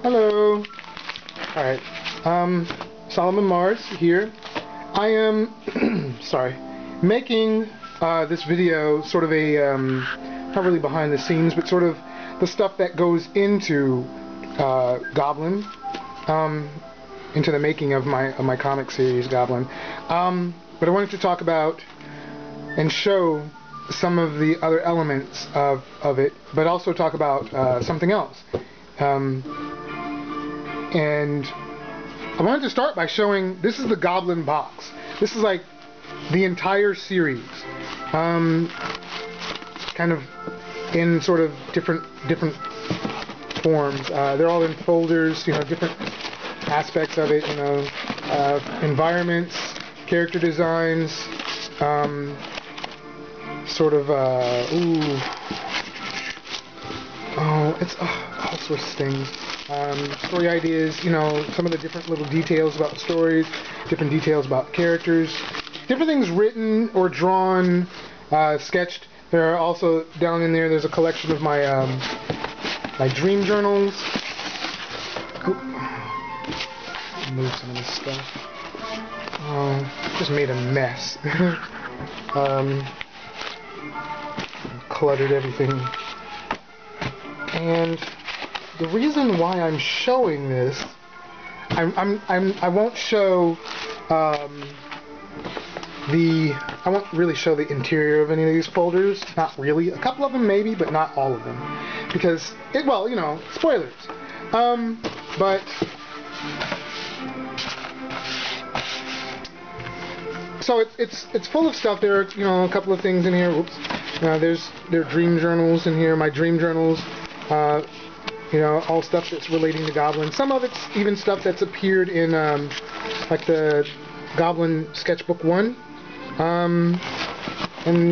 Hello. Alright. Solomon Mars here. I am sorry, making this video sort of a not really behind the scenes, but sort of the stuff that goes into Goblin, into the making of my comic series Goblin. But I wanted to talk about and show some of the other elements of it, but also talk about something else. And I wanted to start by showing, this is the Goblin box. This is like the entire series, kind of in sort of different forms. They're all in folders, you know, different aspects of it, you know, environments, character designs, sort of, it's all sorts of things. Story ideas, you know, some of the different little details about the stories, different details about characters, different things written or drawn, sketched. There are also, down in there, there's a collection of my my dream journals. Move some of this stuff. Just made a mess. Cluttered everything. And the reason why I'm showing this, I won't show I won't really show the interior of any of these folders. Not really. A couple of them maybe, but not all of them, because well, you know, spoilers. But so it's full of stuff. There are, you know, a couple of things in here. Oops. There are dream journals in here. My dream journals. You know, all stuff that's relating to Goblin. Some of it's even stuff that's appeared in, like the Goblin Sketchbook 1. And,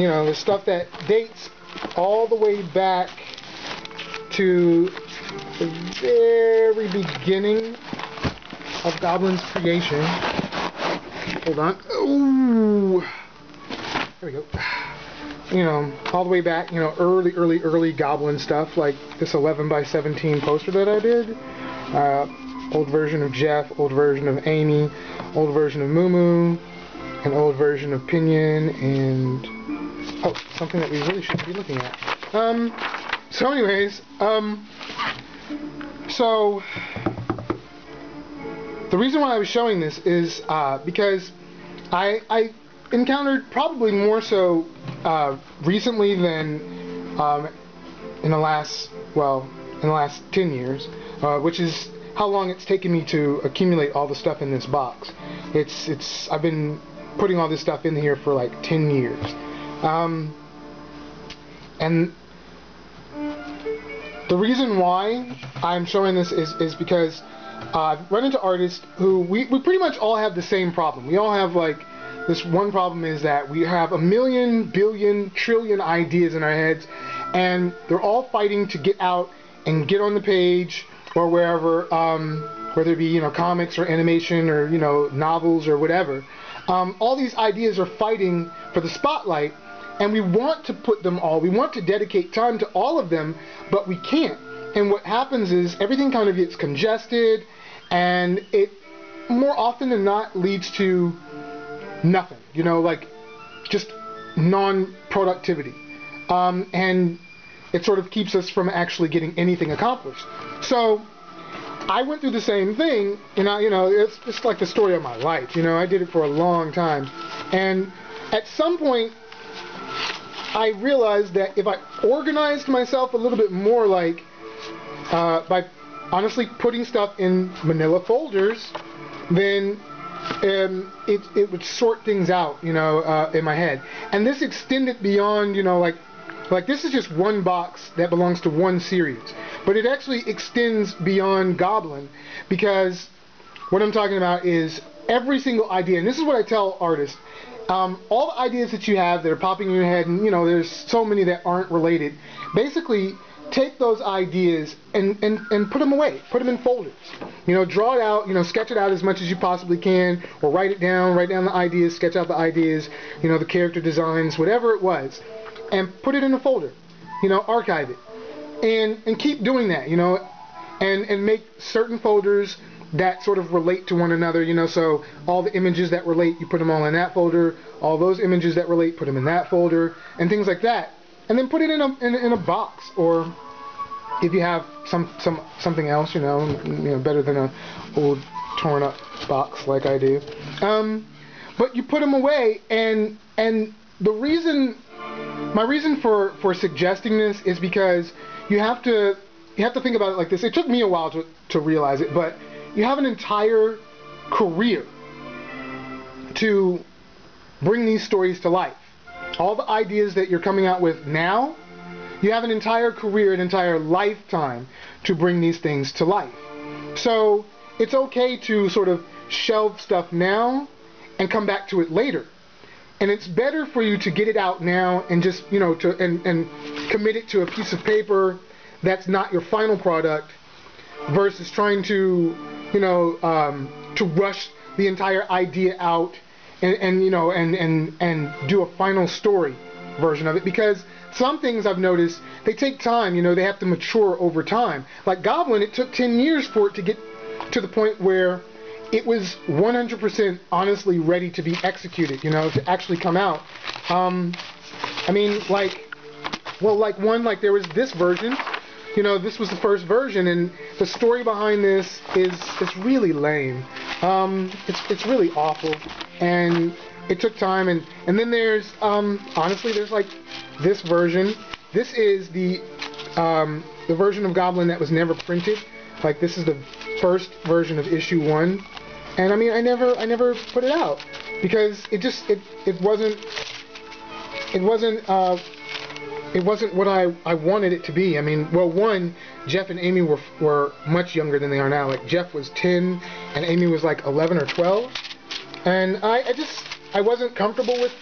you know, the stuff that dates all the way back to the very beginning of Goblin's creation. Hold on. Ooh. There we go. You know, all the way back, you know, early Goblin stuff, like this 11x17 poster that I did. Old version of Jeff, old version of Amy, old version of Moo Moo, an old version of Pinion, and oh, something that we really should be looking at. So anyways, so the reason why I was showing this is because I encountered, probably more so recently than in the last 10 years, which is how long it's taken me to accumulate all the stuff in this box. I've been putting all this stuff in here for like 10 years. And the reason why I'm showing this is because I've run into artists who we pretty much all have the same problem. We all have like this one problem, is that we have a million, billion, trillion ideas in our heads, and they're all fighting to get out and get on the page or wherever, whether it be, you know, comics or animation or, you know, novels or whatever. All these ideas are fighting for the spotlight, and we want to put them all, we want to dedicate time to all of them, but we can't. And what happens is everything kind of gets congested, and it more often than not leads to nothing, you know, like just non-productivity, and it sort of keeps us from actually getting anything accomplished. So I went through the same thing, and you know, it's just like the story of my life. You know, I did it for a long time, and at some point I realized that if I organized myself a little bit more, like by honestly putting stuff in manila folders, then it would sort things out, you know, in my head. And this extended beyond, you know, like this is just one box that belongs to one series, but it actually extends beyond Goblin, because what I'm talking about is every single idea. And this is what I tell artists: all the ideas that you have that are popping in your head, and you know, there's so many that aren't related. Basically, take those ideas and put them away. Put them in folders. You know, draw it out, you know, sketch it out as much as you possibly can, or write down the ideas, sketch out the ideas, you know, the character designs, whatever it was, and put it in a folder. You know, archive it. And keep doing that, you know. and make certain folders that sort of relate to one another, you know, so all the images that relate, you put them all in that folder, all those images that relate, put them in that folder, and things like that. And then put it in a box, or if you have something else, you know, better than a old torn up box like I do. But you put them away, and the reason, my reason for suggesting this is because you have to think about it like this. It took me a while to realize it, but you have an entire career to bring these stories to life. All the ideas that you're coming out with now, you have an entire career, an entire lifetime to bring these things to life. So it's okay to sort of shelve stuff now and come back to it later. And it's better for you to get it out now and just, you know, and commit it to a piece of paper that's not your final product, versus trying to, you know, to rush the entire idea out and you know, and do a final story version of it. Because some things I've noticed, they take time, you know, they have to mature over time. Like Goblin, it took 10 years for it to get to the point where it was 100% honestly ready to be executed, you know, to actually come out. I mean, like there was this version, you know, this was the first version, and the story behind this is really lame. It's really awful, and it took time. And then there's honestly, there's like this version. This is the version of Goblin that was never printed. Like, this is the first version of issue 1, and I mean, I never put it out because it wasn't what I wanted it to be. I mean, well, one, Jeff and Amy were much younger than they are now. Like, Jeff was 10 and Amy was like 11 or 12. And I wasn't comfortable with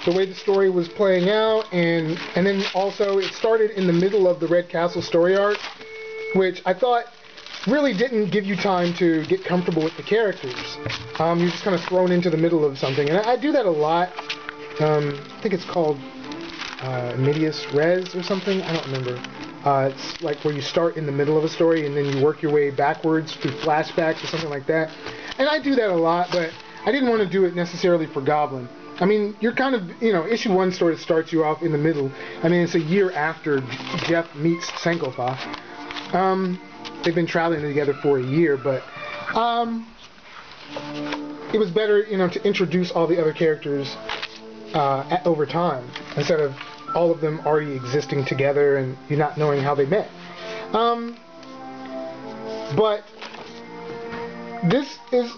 the way the story was playing out. And then also it started in the middle of the Red Castle story arc, which I thought really didn't give you time to get comfortable with the characters. You're just kind of thrown into the middle of something. And I do that a lot. I think it's called Medias Res or something. I don't remember. It's like where you start in the middle of a story and then you work your way backwards through flashbacks or something like that. And I do that a lot, but I didn't want to do it necessarily for Goblin. I mean, you're kind of, you know, issue 1 sort of starts you off in the middle. I mean, it's a year after Jeff meets Sankofa. They've been traveling together for a year, but it was better, you know, to introduce all the other characters over time, instead of all of them already existing together and you not knowing how they met. But this is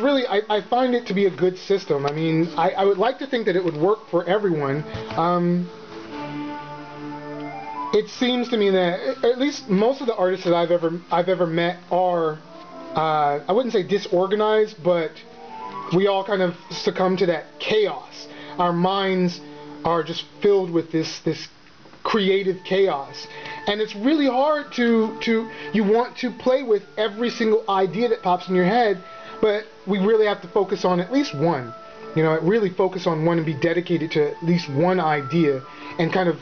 really, I find it to be a good system. I mean, I would like to think that it would work for everyone. It seems to me that at least most of the artists that I've ever met are, I wouldn't say disorganized, but we all kind of succumb to that chaos. Our minds are just filled with this creative chaos, and it's really hard to you want to play with every single idea that pops in your head, but we really have to focus on at least one. You know, really focus on one and be dedicated to at least one idea and kind of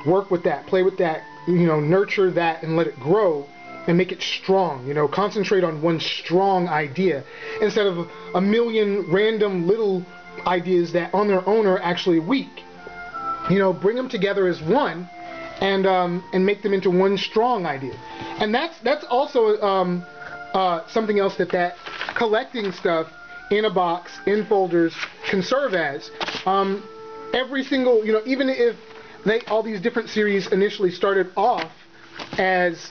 work with that, play with that, you know, nurture that and let it grow and make it strong. You know, concentrate on one strong idea instead of a million random little ideas that on their own are actually weak. You know, bring them together as one and make them into one strong idea. And that's also something else that collecting stuff in a box, in folders, can serve as. Every single, you know, even if all these different series initially started off as,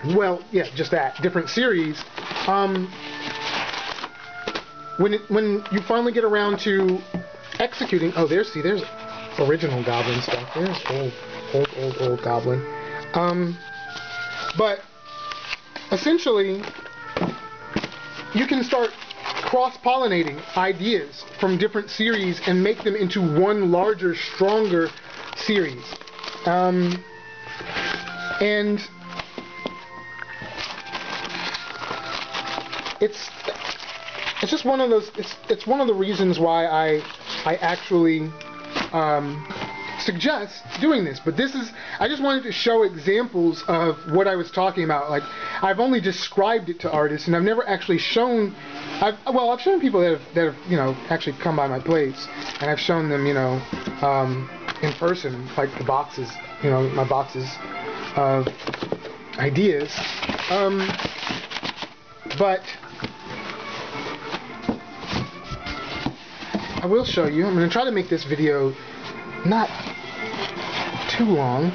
well, yeah, just that, different series, when you finally get around to executing, oh, there's original Goblin stuff. There's old Goblin. But essentially, you can start cross-pollinating ideas from different series and make them into one larger, stronger series. And it's just one of those. It's one of the reasons why I actually suggest doing this, but I just wanted to show examples of what I was talking about. Like, I've only described it to artists, and I've never actually shown. I've shown people that have actually come by my place, and I've shown them in person, like the boxes, my boxes of ideas. But I will show you. I'm going to try to make this video not too long.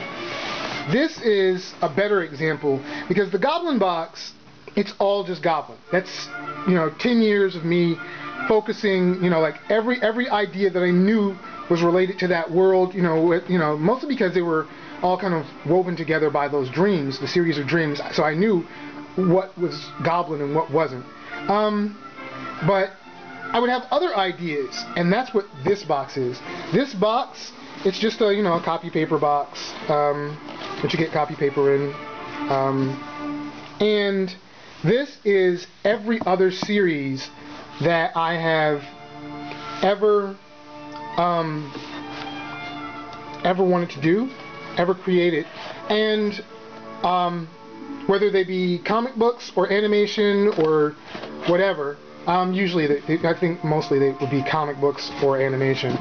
This is a better example because the Goblin box, it's all just Goblin. That's 10 years of me focusing, like every idea that I knew was related to that world, mostly because they were all kind of woven together by those dreams, the series of dreams. So I knew what was Goblin and what wasn't. But I would have other ideas, and that's what this box is. This box, it's just a a copy paper box that you get copy paper in, and this is every other series that I have ever wanted to do, ever created, and whether they be comic books or animation or whatever. Usually, I think mostly they would be comic books or animation.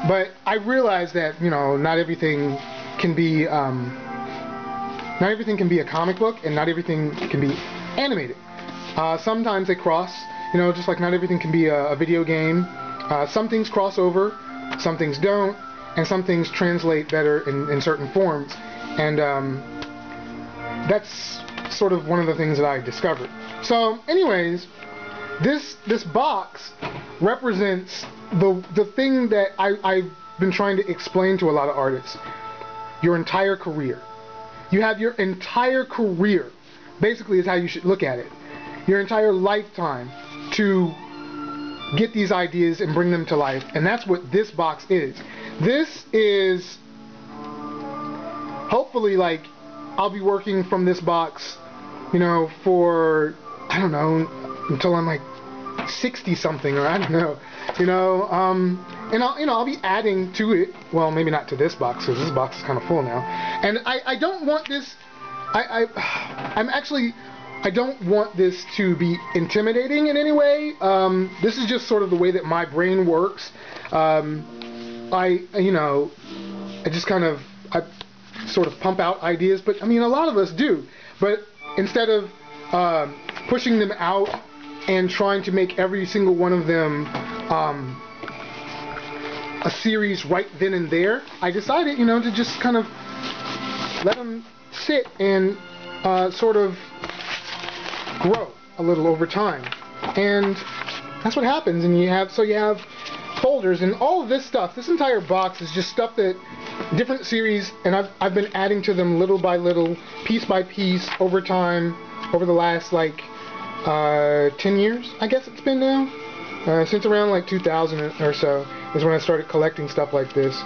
But I realize that not everything can be a comic book, and not everything can be animated. Sometimes they cross. Just like not everything can be a video game. Some things cross over, some things don't, and some things translate better in certain forms. And that's sort of one of the things that I discovered. So, anyways, this box represents the thing that I've been trying to explain to a lot of artists. Your entire career. You have your entire career, basically, is how you should look at it. Your entire lifetime to get these ideas and bring them to life, and that's what this box is. This is hopefully, like, I'll be working from this box, for, I don't know, until I'm like 60 something, or I don't know, and I'll be adding to it. Well, maybe not to this box, because this box is kind of full now. And I don't want this. I don't want this to be intimidating in any way. This is just sort of the way that my brain works. I just kind of sort of pump out ideas, but I mean a lot of us do. But instead of pushing them out and trying to make every single one of them a series right then and there, I decided, to just kind of let them sit and sort of grow a little over time. And that's what happens. And you have folders and all of this stuff. This entire box is just stuff that different series, and I've been adding to them little by little, piece by piece, over time, over the last 10 years, I guess it's been now. Since around 2000 or so is when I started collecting stuff like this.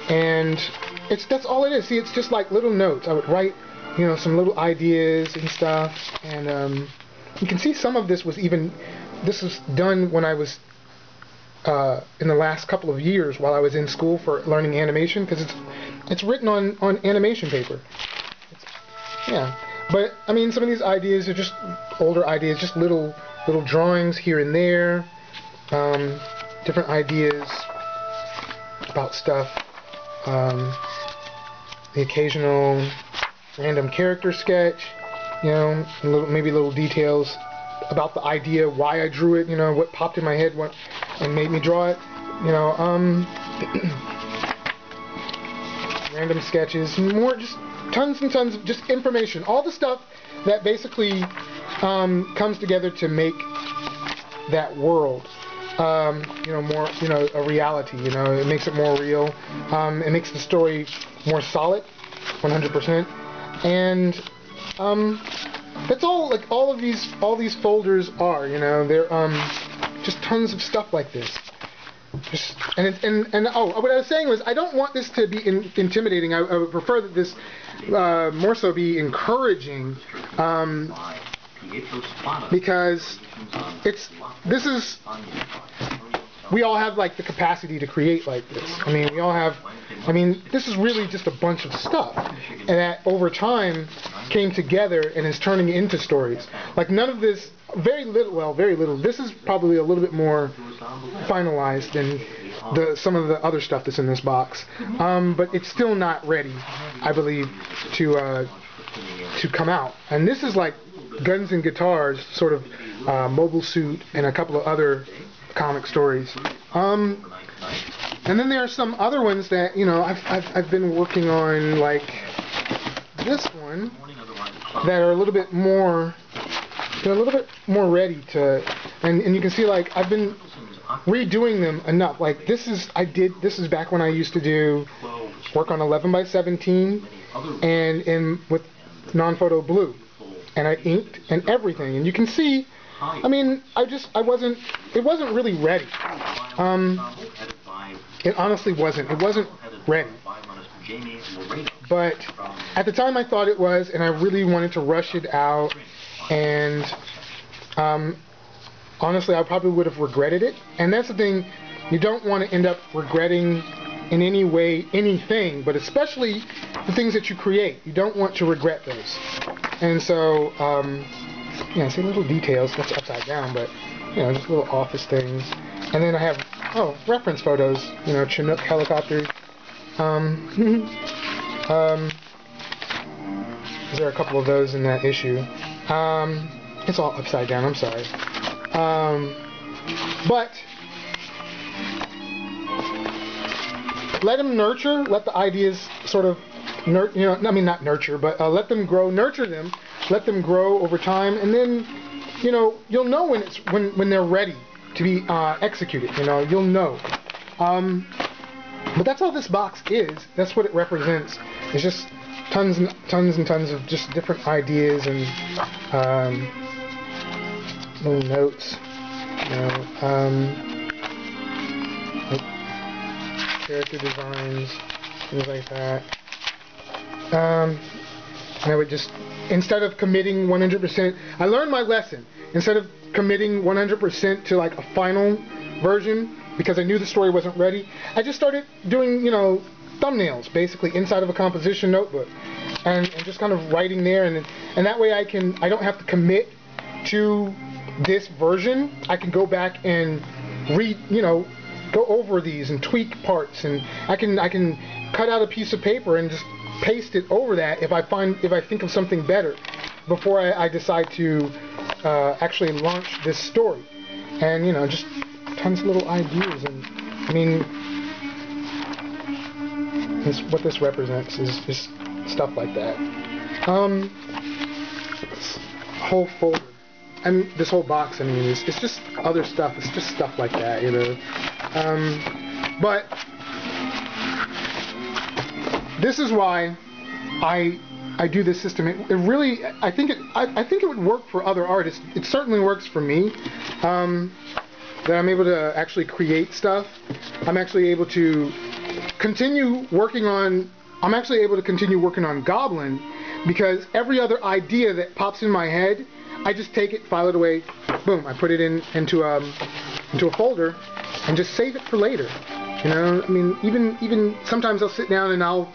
And that's all it is. See, it's just like little notes. I would write, some little ideas and stuff. And you can see some of this was done when I was in the last couple of years while I was in school for learning animation, because it's written on animation paper. Yeah. But I mean, some of these ideas are just older ideas, just little drawings here and there, different ideas about stuff, the occasional random character sketch, maybe little details about the idea, why I drew it, what popped in my head, and made me draw it, random sketches, more, just tons and tons of just information, all the stuff that basically comes together to make that world, more, a reality. It makes it more real. It makes the story more solid, 100%. And that's all. Like all these folders are. They're just tons of stuff like this. What I was saying was, I don't want this to be intimidating. I would prefer that this more so be encouraging, we all have like the capacity to create like this. I mean, we all have. I mean, this is really just a bunch of stuff, and that over time came together and is turning into stories. Like none of this, very little. Well, very little. This is probably a little bit more finalized than some of the other stuff that's in this box, but it's still not ready, I believe, to come out. And this is like Guns and Guitars, sort of Mobile Suit, and a couple of other comic stories. And then there are some other ones that I've been working on, like this one, that are a little bit more, ready to, and you can see like I've been redoing them enough. Like this is back when I used to work on 11x17 and with non-photo blue, and I inked and everything, and you can see. I mean, it wasn't really ready. It honestly wasn't. It wasn't ready. But at the time I thought it was, and I really wanted to rush it out, and honestly I probably would have regretted it. And that's the thing, you don't want to end up regretting in any way anything, but especially the things that you create. You don't want to regret those. And so, yeah, see little details, that's upside down, but just little office things. And then I have reference photos, Chinook helicopters. There are a couple of those in that issue. It's all upside down, I'm sorry. But let them nurture, let the ideas sort of not nurture, but let them grow, nurture them, let them grow over time, and then you'll know when they're ready to be executed. You'll know. But that's all this box is. That's what it represents. It's just tons and tons and tons of just different ideas and little notes. Like character designs, things like that. And I would just, instead of committing 100%, I learned my lesson. Instead of committing 100% to like a final version, because I knew the story wasn't ready, I just started doing, thumbnails, basically, inside of a composition notebook. And just kind of writing there, and that way I don't have to commit to this version. I can go back and read, go over these and tweak parts, and I can cut out a piece of paper and just paste it over that if I think of something better before I decide to actually launch this story. And just tons of little ideas, and I mean what this represents is just stuff like that. This whole folder, this whole box, it's just other stuff. It's just stuff like that, but this is why I do this system. It really, I think it would work for other artists. It certainly works for me. That I'm able to actually create stuff. I'm actually able to continue working on Goblin, because every other idea that pops in my head, I just take it, file it away, boom, I put it into a folder and just save it for later. Even sometimes I'll sit down and I'll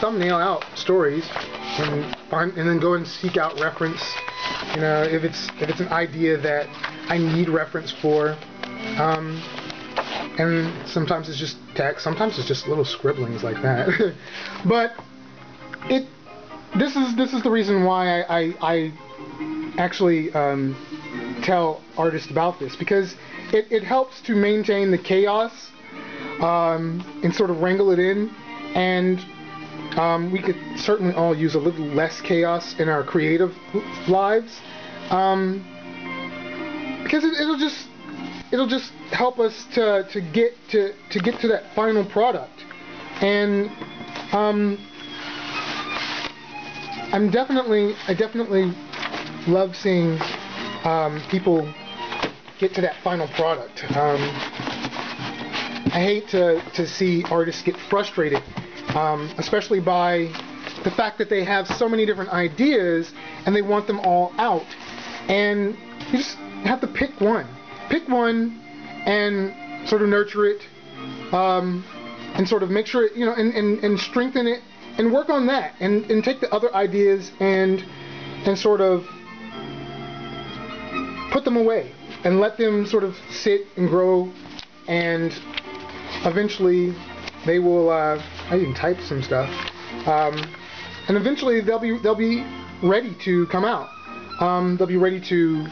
thumbnail out stories and then go and seek out reference. If it's an idea that I need reference for, and sometimes it's just text, sometimes it's just little scribblings like that. But this is the reason why I actually tell artists about this, because it helps to maintain the chaos and sort of wrangle it in, and we could certainly all use a little less chaos in our creative lives, because it'll just help us to get to that final product. And I definitely love seeing people get to that final product. I hate to see artists get frustrated, especially by the fact that they have so many different ideas and they want them all out, and you just have to pick one and sort of nurture it, and sort of make sure it, and strengthen it, and work on that, and take the other ideas and sort of put them away and let them sort of sit and grow, and eventually they will. I even typed some stuff, and eventually they'll be ready to come out. They'll be ready to be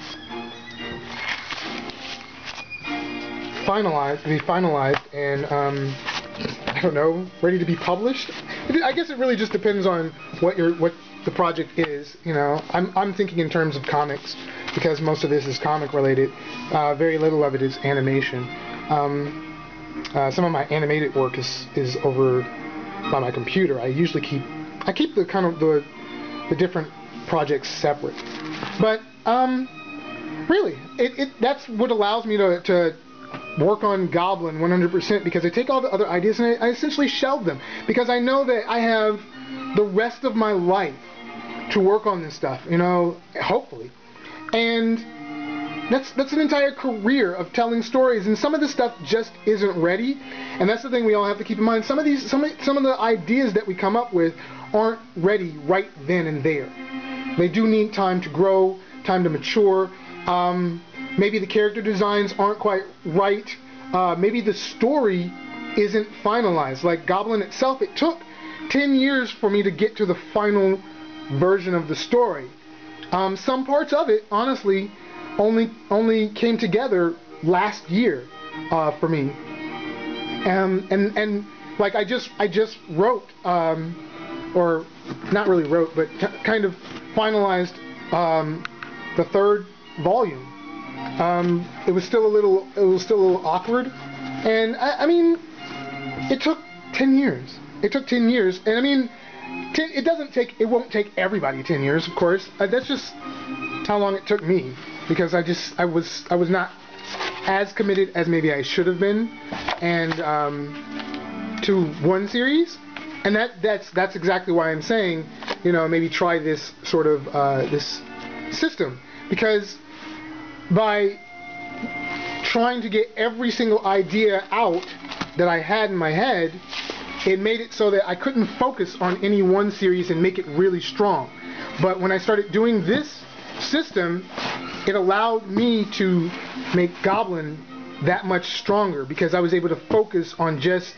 finalized, and I don't know, ready to be published. I guess it really just depends on what the project is. I'm thinking in terms of comics, because most of this is comic related. Very little of it is animation. Some of my animated work is over by my computer. I keep the kind of the different projects separate. But really, that's what allows me to work on Goblin 100%, because I take all the other ideas and I essentially shelve them, because I know that I have the rest of my life to work on this stuff, hopefully. And that's an entire career of telling stories, and some of this stuff just isn't ready, and that's the thing we all have to keep in mind. Some of the ideas that we come up with aren't ready right then and there. They do need time to grow, time to mature. Maybe the character designs aren't quite right. Maybe the story isn't finalized. Like Goblin itself, it took 10 years for me to get to the final version of the story. Some parts of it, honestly, only came together last year for me. And like I just wrote, or not really wrote, but kind of finalized the third volume. It was still a little awkward, and I mean, it took 10 years. It took 10 years, and I mean, it won't take everybody 10 years, of course. That's just how long it took me, because I was not as committed as maybe I should have been, and to one series, and that's exactly why I'm saying, maybe try this sort of this system, because by trying to get every single idea out that I had in my head, it made it so that I couldn't focus on any one series and make it really strong. But when I started doing this system, it allowed me to make Goblin that much stronger, because I was able to focus on just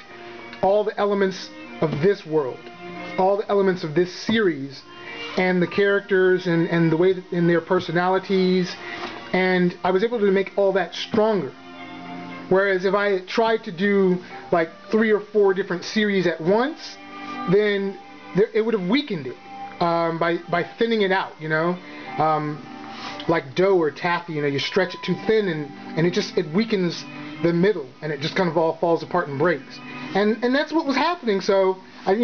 all the elements of this world, all the elements of this series, and the characters and the way that, and their personalities, and I was able to make all that stronger. Whereas if I had tried to do like 3 or 4 different series at once, then it would have weakened it by thinning it out, like dough or taffy, you stretch it too thin, and it weakens the middle, and it just kind of all falls apart and breaks. And that's what was happening. So I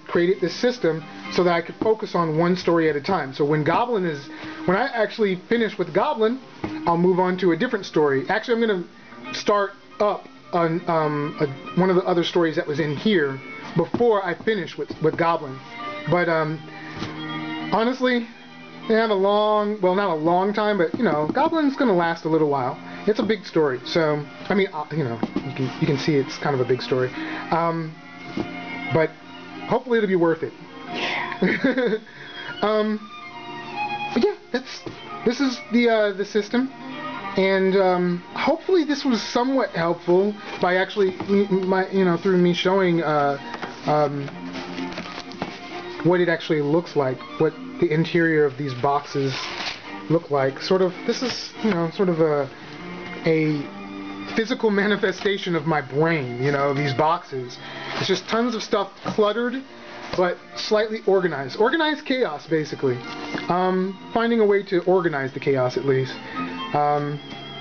created this system so that I could focus on one story at a time. So when I actually finish with Goblin, I'll move on to a different story. Actually, I'm going to start up on one of the other stories that was in here before I finish with Goblin. But honestly, they have a long, well, not a long time, but Goblin's going to last a little while. It's a big story, so I mean, you can see it's kind of a big story, but hopefully it'll be worth it. Yeah. But yeah, this is the system, and hopefully this was somewhat helpful by actually through me showing what it actually looks like, what the interior of these boxes look like. This is sort of a physical manifestation of my brain. These boxes. It's just tons of stuff cluttered, but slightly organized. Organized chaos, basically. Finding a way to organize the chaos, at least.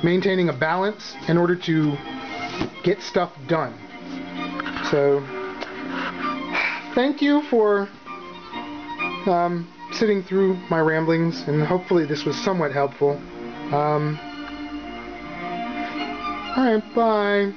Maintaining a balance in order to get stuff done. So, thank you for sitting through my ramblings, and hopefully this was somewhat helpful. Alright, bye.